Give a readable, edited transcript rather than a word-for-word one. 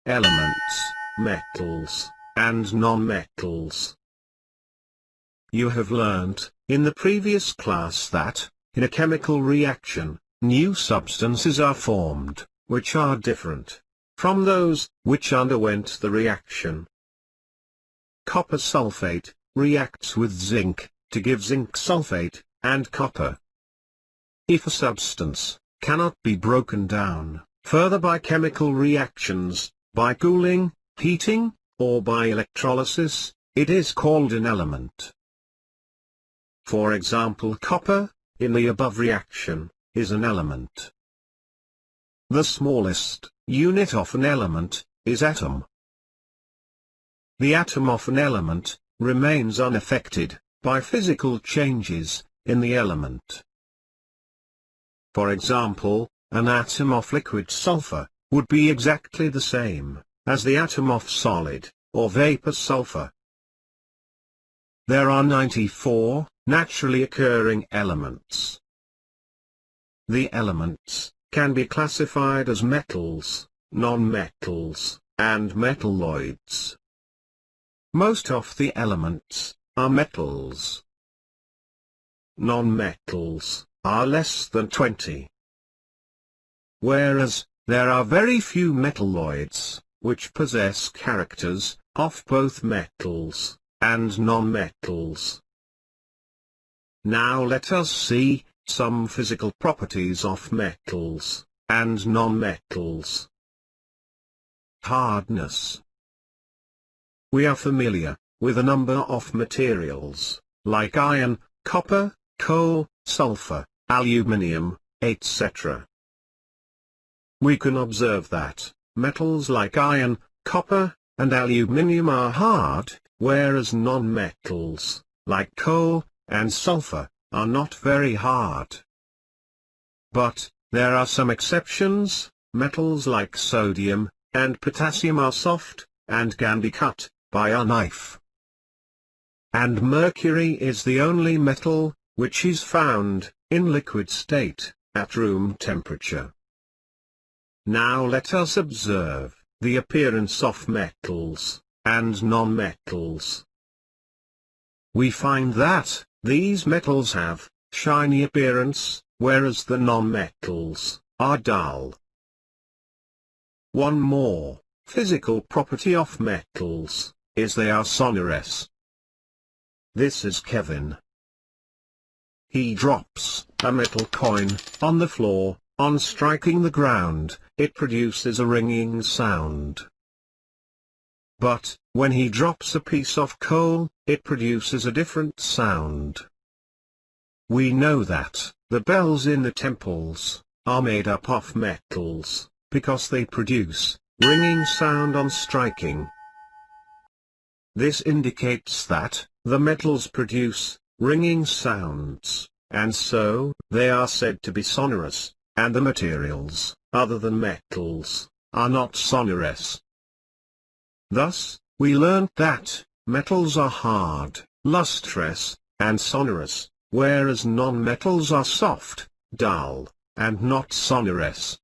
elements, metals, and non-metals. You have learnt, in the previous class that, in a chemical reaction, new substances are formed, which are different from those which underwent the reaction. Copper sulfate reacts with zinc to give zinc sulfate and copper. If a substance cannot be broken down further by chemical reactions, by cooling, heating, or by electrolysis, it is called an element. For example, copper, in the above reaction, is an element. The smallest unit of an element is atom. The atom of an element remains unaffected by physical changes in the element. For example, an atom of liquid sulfur would be exactly the same as the atom of solid or vapor sulfur. There are 94 naturally occurring elements. The elements can be classified as metals, non-metals, and metalloids. Most of the elements are metals. Non-metals are less than 20. Whereas, there are very few metalloids, which possess characters of both metals and non-metals. Now let us see some physical properties of metals and non-metals. Hardness. We are familiar with a number of materials, like iron, copper, coal, sulfur, aluminium, etc. We can observe that metals like iron, copper, and aluminium are hard, whereas non-metals, like coal and sulfur, are not very hard. But there are some exceptions. Metals like sodium and potassium are soft, and can be cut by a knife. And mercury is the only metal which is found in liquid state at room temperature. Now let us observe the appearance of metals and non-metals. We find that these metals have shiny appearance, whereas the non-metals are dull. One more physical property of metals is they are sonorous. This is Kevin. He drops a metal coin on the floor. On striking the ground, it produces a ringing sound. But, when he drops a piece of coal, it produces a different sound. We know that the bells in the temples are made up of metals, because they produce ringing sound on striking. This indicates that the metals produce ringing sounds, and so they are said to be sonorous, and the materials, other than metals, are not sonorous. Thus, we learnt that metals are hard, lustrous, and sonorous, whereas non-metals are soft, dull, and not sonorous.